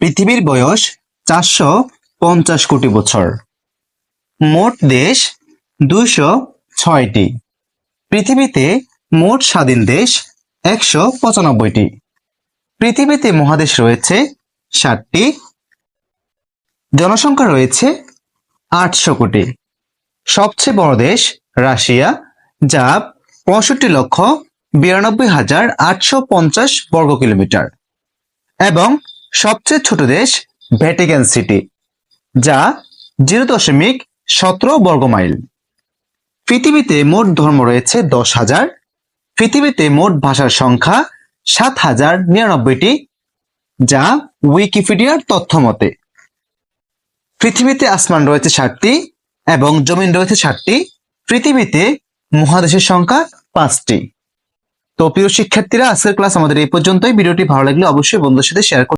পৃথিবীর বয়স 450 কোটি বছর। মোট দেশ 206টি। পৃথিবীতে মোট স্বাধীন দেশ 195টি। পৃথিবীতে মহাদেশ রয়েছে 7টি। জনসংখ্যা রয়েছে 800 কোটি। সবচেয়ে বড় দেশ রাশিয়া, যা 65,92,850 বর্গ কিলোমিটার, এবং সবচেয়ে ছোট দেশ ভ্যাটিকান সিটি, যা 0.17 বর্গ মাইল। পৃথিবীতে মোট ধর্ম রয়েছে 10,000। পৃথিবীতে মোট ভাষার সংখ্যা 7,099টি, যা উইকিপিডিয়ার তথ্য মতে। পৃথিবীতে আসমান রয়েছে 7টি এবং জমিন রয়েছে 7টি। পৃথিবীতে মহাদেশের সংখ্যা 5টি। তো প্রিয় শিক্ষার্থীরা, আজকের ক্লাস আমাদের এই পর্যন্তই। ভিডিওটি ভালো লাগলে অবশ্যই বন্ধুদের সাথে শেয়ার করুন।